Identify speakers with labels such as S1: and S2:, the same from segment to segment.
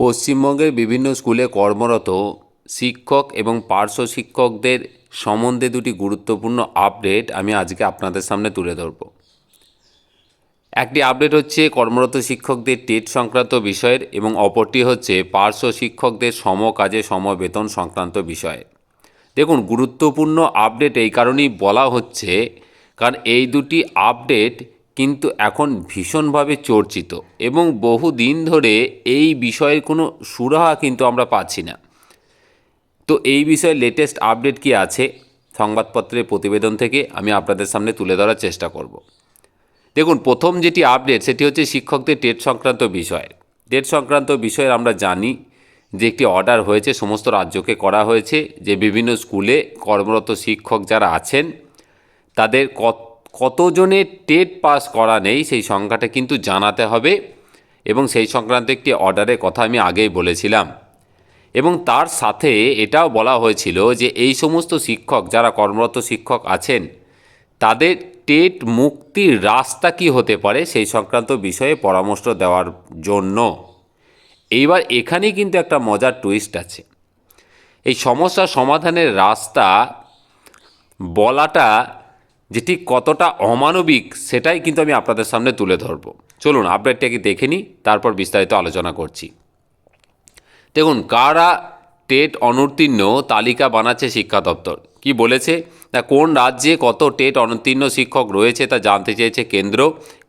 S1: পশ্চিমবঙ্গের বিভিন্ন স্কুলে কর্মরত শিক্ষক এবং পার্শ্ব শিক্ষকদের সম্বন্ধে দুটি গুরুত্বপূর্ণ আপডেট আমি আজকে আপনাদের সামনে তুলে ধরব। একটি আপডেট হচ্ছে কর্মরত শিক্ষকদের টেট সংক্রান্ত বিষয়ের এবং অপরটি হচ্ছে পার্শ্ব শিক্ষকদের সম কাজে সম বেতন সংক্রান্ত বিষয়ে। দেখুন, গুরুত্বপূর্ণ আপডেট এই কারণেই বলা হচ্ছে কারণ এই দুটি আপডেট কিন্তু এখন ভীষণভাবে চর্চিত এবং বহুদিন ধরে এই বিষয়ের কোনো সুরাহা কিন্তু আমরা পাচ্ছি না। তো এই বিষয়ে লেটেস্ট আপডেট কি আছে সংবাদপত্রের প্রতিবেদন থেকে আমি আপনাদের সামনে তুলে ধরার চেষ্টা করব। দেখুন, প্রথম যেটি আপডেট সেটি হচ্ছে শিক্ষকদের টেট সংক্রান্ত বিষয়। টেট সংক্রান্ত বিষয়ে আমরা জানি যে একটি অর্ডার হয়েছে, সমস্ত রাজ্যকে করা হয়েছে যে বিভিন্ন স্কুলে কর্মরত শিক্ষক যারা আছেন তাদের কতজনের টেট পাস করা নেই সেই সংখ্যাটা কিন্তু জানাতে হবে এবং সেই সংক্রান্ত একটি অর্ডারের কথা আমি আগেই বলেছিলাম। এবং তার সাথে এটাও বলা হয়েছিল যে এই সমস্ত শিক্ষক যারা কর্মরত শিক্ষক আছেন তাদের টেট মুক্তির রাস্তা কী হতে পারে সেই সংক্রান্ত বিষয়ে পরামর্শ দেওয়ার জন্য। এইবার এখানেই কিন্তু একটা মজার টুইস্ট আছে। এই সমস্যা সমাধানের রাস্তা বলাটা যেটি কতটা অমানবিক সেটাই কিন্তু আমি আপনাদের সামনে তুলে ধরব। চলুন আপডেটটাকে দেখে নিই, তারপর বিস্তারিত আলোচনা করছি। দেখুন, কারা টেট অনুত্তীর্ণ তালিকা বানাচ্ছে শিক্ষা দপ্তর। কি বলেছে না, কোন রাজ্যে কত টেট অনুত্তীর্ণ শিক্ষক রয়েছে তা জানতে চেয়েছে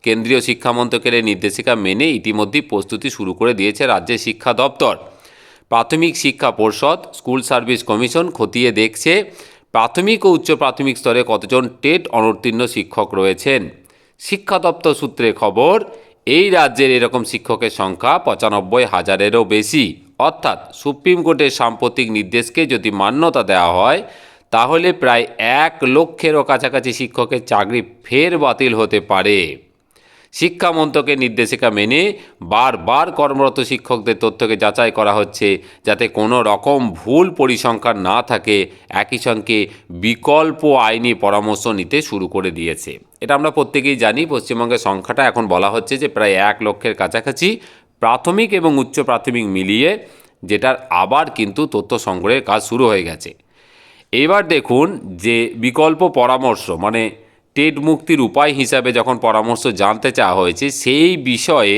S1: কেন্দ্রীয় শিক্ষা মন্ত্রকের নির্দেশিকা মেনে ইতিমধ্যেই প্রস্তুতি শুরু করে দিয়েছে রাজ্যের শিক্ষা দপ্তর। প্রাথমিক শিক্ষা পর্ষদ স্কুল সার্ভিস কমিশন খতিয়ে দেখছে প্রাথমিক ও উচ্চ প্রাথমিক স্তরে কতজন টেট অনুত্তীর্ণ শিক্ষক রয়েছেন। শিক্ষা দপ্তর সূত্রে খবর, এই রাজ্যের এরকম শিক্ষকের সংখ্যা ৯৫,০০০-এরও বেশি। অর্থাৎ সুপ্রিম কোর্টের সাম্প্রতিক নির্দেশকে যদি মান্যতা দেওয়া হয় তাহলে প্রায় ১,০০,০০০-এরও কাছাকাছি শিক্ষকের চাকরি ফের বাতিল হতে পারে। শিক্ষা মন্ত্রকের নির্দেশিকা মেনে বারবার কর্মরত শিক্ষকদের তথ্যকে যাচাই করা হচ্ছে যাতে কোনো রকম ভুল পরিসংখ্যান না থাকে। একই সঙ্গে বিকল্প আইনি পরামর্শ নিতে শুরু করে দিয়েছে। এটা আমরা প্রত্যেকেই জানি, পশ্চিমবঙ্গের সংখ্যাটা এখন বলা হচ্ছে যে প্রায় ১,০০,০০০-এর কাছাকাছি প্রাথমিক এবং উচ্চ প্রাথমিক মিলিয়ে, যেটার আবার কিন্তু তথ্য সংগ্রহের কাজ শুরু হয়ে গেছে। এবার দেখুন যে বিকল্প পরামর্শ মানে টেট মুক্তির উপায় হিসাবে যখন পরামর্শ জানতে চাওয়া হয়েছে সেই বিষয়ে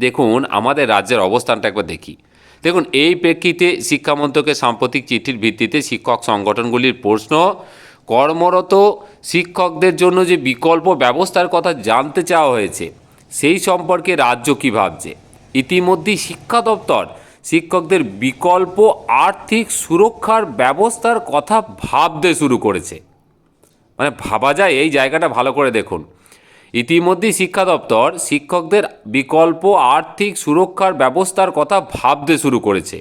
S1: দেখুন আমাদের রাজ্যের অবস্থানটা একবার দেখি। দেখুন, এই প্রেক্ষিতে শিক্ষামন্ত্রকের সাম্প্রতিক চিঠির ভিত্তিতে শিক্ষক সংগঠনগুলির প্রশ্ন, কর্মরত শিক্ষকদের জন্য যে বিকল্প ব্যবস্থার কথা জানতে চাওয়া হয়েছে সেই সম্পর্কে রাজ্য কী ভাবছে। ইতিমধ্যেই শিক্ষা দপ্তর শিক্ষকদের বিকল্প আর্থিক সুরক্ষার ব্যবস্থার কথা ভাবতে শুরু করেছে। মানে ভাবা যায়, এই জায়গাটা ভালো করে দেখুন। ইতিমধ্যেই শিক্ষা দপ্তর শিক্ষকদের বিকল্প আর্থিক সুরক্ষার ব্যবস্থার কথা ভাবতে শুরু করেছে।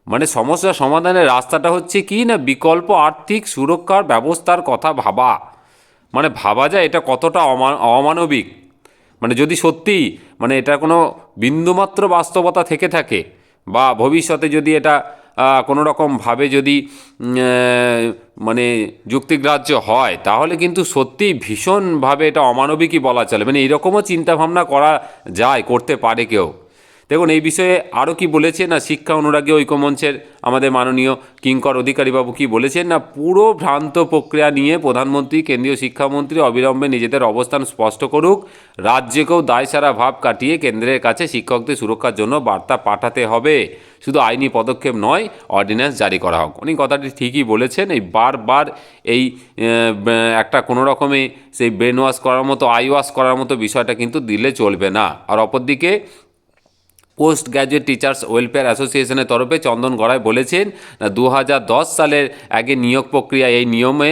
S1: মানে সমস্যা সমাধানের রাস্তাটা হচ্ছে কি না, বিকল্প আর্থিক সুরক্ষার ব্যবস্থার কথা ভাবা। মানে ভাবা যায় এটা কতটা অমানবিক। মানে যদি সত্যি মানে এটা কোনো বিন্দুমাত্র বাস্তবতা থেকে থাকে বা ভবিষ্যতে যদি এটা কোনো রকমভাবে যদি মানে যুক্তিগ্রাহ্য হয় তাহলে কিন্তু সত্যিই ভীষণভাবে এটা অমানবিকই বলা চলে। মানে এইরকমও চিন্তাভাবনা করা যায়, করতে পারে কেউ। দেখুন, এই বিষয়ে আরও কি বলেছে না, শিক্ষা অনুরাগী ঐক্যমঞ্চের আমাদের মাননীয় কিঙ্কর অধিকারীবাবু কি বলেছেন না, পুরো ভ্রান্ত প্রক্রিয়া নিয়ে প্রধানমন্ত্রী কেন্দ্রীয় শিক্ষামন্ত্রী অবিলম্বে নিজেদের অবস্থান স্পষ্ট করুক। রাজ্যকেও দায়সারা ভাব কাটিয়ে কেন্দ্রের কাছে শিক্ষকদের সুরক্ষার জন্য বার্তা পাঠাতে হবে। শুধু আইনি পদক্ষেপ নয়, অর্ডিন্যান্স জারি করা হোক। উনি কথাটি ঠিকই বলেছেন। এই বারবার এই একটা কোনো রকমে সেই ব্রেন ওয়াশ করার মতো, আই ওয়াশ করার মতো বিষয়টা কিন্তু দিলে চলবে না। আর অপরদিকে পোস্ট গ্র্যাজুয়েট টিচার্স ওয়েলফেয়ার অ্যাসোসিয়েশনের তরফে চন্দন গড়াই বলেছেন, ২০১০ সালের আগে নিয়োগ প্রক্রিয়া এই নিয়মে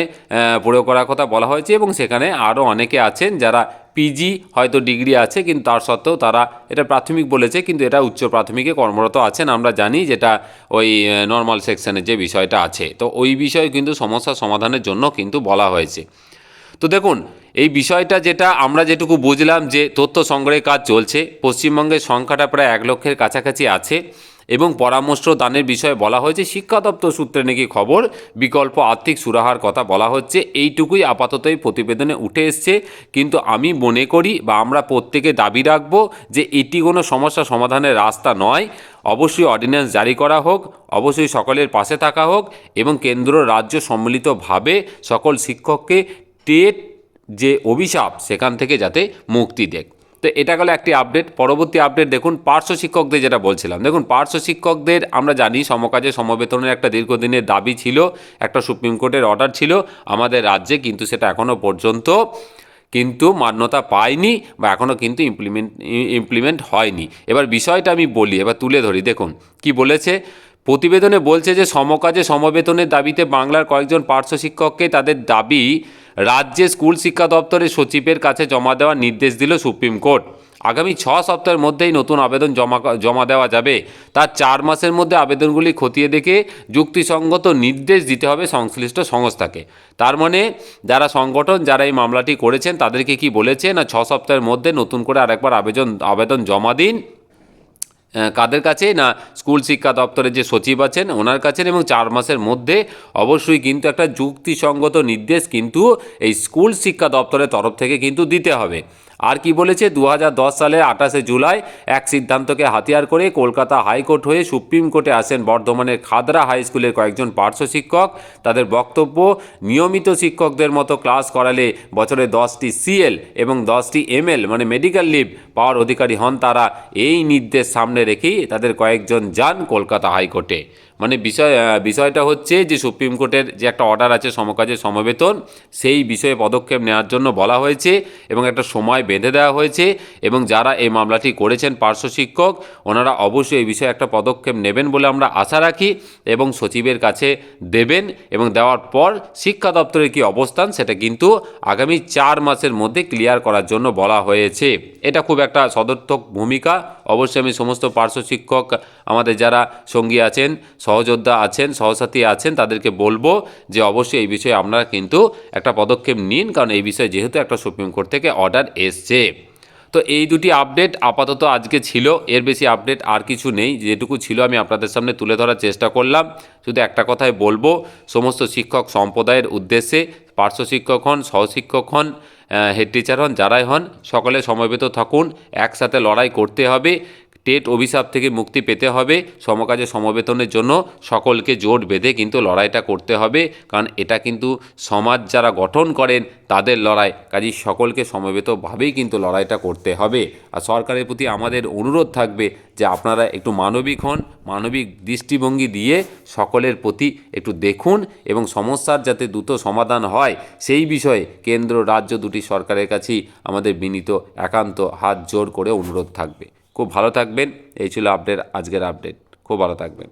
S1: প্রয়োগ করার কথা বলা হয়েছে এবং সেখানে আরও অনেকে আছেন যারা পিজি হয়তো ডিগ্রি আছে কিন্তু তার সত্ত্বেও তারা এটা প্রাথমিক বলেছে কিন্তু এটা উচ্চ প্রাথমিকে কর্মরত আছেন। আমরা জানি যেটা ওই নর্মাল সেকশনের যে বিষয়টা আছে, তো ওই বিষয়ে কিন্তু সমস্যা সমাধানের জন্য কিন্তু বলা হয়েছে। তো দেখুন, এই বিষয়টা যেটা আমরা যেটুকু বুঝলাম যে তথ্য সংগ্রহের কাজ চলছে, পশ্চিমবঙ্গের সংখ্যাটা প্রায় ১,০০,০০০-এর কাছাকাছি আছে এবং পরামর্শ দানের বিষয়ে বলা হয়েছে। শিক্ষা দপ্তর সূত্রে নাকি খবর বিকল্প আর্থিক সুরাহার কথা বলা হচ্ছে। এইটুকুই আপাতত এই প্রতিবেদনে উঠে এসছে। কিন্তু আমি মনে করি বা আমরা প্রত্যেকে দাবি রাখব যে এটি কোনো সমস্যা সমাধানের রাস্তা নয়। অবশ্যই অর্ডিন্যান্স জারি করা হোক, অবশ্যই সকলের পাশে থাকা হোক এবং কেন্দ্র রাজ্য সম্মিলিতভাবে সকল শিক্ষককে টেট যে অভিশাপ সেখান থেকে যাতে মুক্তি দেয়। তো এটা গেল একটি আপডেট। পরবর্তী আপডেট দেখুন, পার্শ্ব শিক্ষকদের যেটা বলছিলাম। দেখুন, পার্শ্ব শিক্ষকদের আমরা জানি সমকাজে সমবেতনের একটা দীর্ঘদিনের দাবি ছিল, একটা সুপ্রিম কোর্টের অর্ডার ছিল আমাদের রাজ্যে, কিন্তু সেটা এখনও পর্যন্ত মান্যতা পায়নি বা এখনও কিন্তু ইমপ্লিমেন্ট হয়নি। এবার বিষয়টা আমি বলি, এবার তুলে ধরি। দেখুন কি বলেছে প্রতিবেদনে, বলছে যে সমকাজে সমবেতনের দাবিতে বাংলার কয়েকজন পার্শ্ব শিক্ষককে তাদের দাবি রাজ্যে স্কুল শিক্ষা দপ্তরের সচিবের কাছে জমা দেওয়ার নির্দেশ দিল সুপ্রিম কোর্ট। আগামী 6 সপ্তাহের মধ্যেই নতুন আবেদন জমা দেওয়া যাবে। তার 4 মাসের মধ্যে আবেদনগুলি খতিয়ে দেখে যুক্তিসঙ্গত নির্দেশ দিতে হবে সংশ্লিষ্ট সংস্থাকে। তার মানে যারা সংগঠন যারা এই মামলাটি করেছেন তাদেরকে কি বলেছে না, 6 সপ্তাহের মধ্যে নতুন করে আরেকবার আবেদন জমা দিন। কাদের কাছে না, স্কুল শিক্ষা দপ্তরের যে সচিব আছেন ওনার কাছে, এবং 4 মাসের মধ্যে অবশ্যই কিন্তু একটা যুক্তিসঙ্গত নির্দেশ কিন্তু এই স্কুল শিক্ষা দপ্তরের তরফ থেকে কিন্তু দিতে হবে। আর কি বলেছে, 2010 সালের 28শে জুলাই এক সিদ্ধান্তকে হাতিয়ার করে কলকাতা হাইকোর্ট হয়ে সুপ্রিম কোর্টে আসেন বর্ধমানের খাদরা হাই স্কুলের কয়েকজন পার্শ্ব শিক্ষক। তাদের বক্তব্য, নিয়মিত শিক্ষকদের মতো ক্লাস করালে বছরে 10টি সিএল এবং 10টি এমএল মানে মেডিকেল লিভ পাওয়ার অধিকারী হন তারা। এই নির্দেশ সামনে রেখেই তাদের কয়েকজন যান কলকাতা হাইকোর্টে। মানে বিষয়টা হচ্ছে যে সুপ্রিম কোর্টের যে একটা অর্ডার আছে সমকাজে সমবেতন, সেই বিষয়ে পদক্ষেপ নেওয়ার জন্য বলা হয়েছে এবং একটা সময় বেঁধে দেওয়া হয়েছে। এবং যারা এই মামলাটি করেছেন পার্শ্ব শিক্ষক, ওনারা অবশ্যই এই বিষয়ে একটা পদক্ষেপ নেবেন বলে আমরা আশা রাখি এবং সচিবের কাছে দেবেন। এবং দেওয়ার পর শিক্ষা দপ্তরের কী অবস্থান সেটা কিন্তু আগামী 4 মাসের মধ্যে ক্লিয়ার করার জন্য বলা হয়েছে। এটা খুব একটা সদর্থক ভূমিকা। অবশ্যই আমি সমস্ত পার্শ্ব শিক্ষক আমাদের যারা সঙ্গী আছেন, সহযোদ্ধা আছেন, সহসাথী আছেন, তাদেরকে বলবো যে অবশ্যই এই বিষয়ে আপনারা কিন্তু একটা পদক্ষেপ নিন, কারণ এই বিষয়ে যেহেতু একটা সুপ্রিম কোর্ট থেকে অর্ডার এসছে। তো এই দুটি আপডেট আপাতত আজকে ছিল, এর বেশি আপডেট আর কিছু নেই। যেটুকু ছিল আমি আপনাদের সামনে তুলে ধরার চেষ্টা করলাম। শুধু একটা কথাই বলবো, সমস্ত শিক্ষক সম্প্রদায়ের উদ্দেশ্যে, পার্শ্ব শিক্ষক হন, সহশিক্ষক হন, হেড টিচার হন, যারাই হন, সকলে সমবেত থাকুন। একসাথে লড়াই করতে হবে। টেট অভিশাপ থেকে মুক্তি পেতে হবে। সমকাজে সমবেতনের জন্য সকলকে জোট বেঁধে কিন্তু লড়াইটা করতে হবে, কারণ এটা কিন্তু সমাজ যারা গঠন করেন তাদের লড়াই। কাজেই সকলকে সমবেতভাবেই কিন্তু লড়াইটা করতে হবে। আর সরকারের প্রতি আমাদের অনুরোধ থাকবে যে আপনারা একটু মানবিক হন, মানবিক দৃষ্টিভঙ্গি দিয়ে সকলের প্রতি একটু দেখুন এবং সমস্যার যাতে দ্রুত সমাধান হয় সেই বিষয়ে কেন্দ্র রাজ্য দুটি সরকারের কাছেই আমাদের বিনীত একান্ত হাত জোড় করে অনুরোধ থাকবে। খুব ভালো থাকবেন। এই ছিল আজকের আপডেট। খুব ভালো থাকবেন।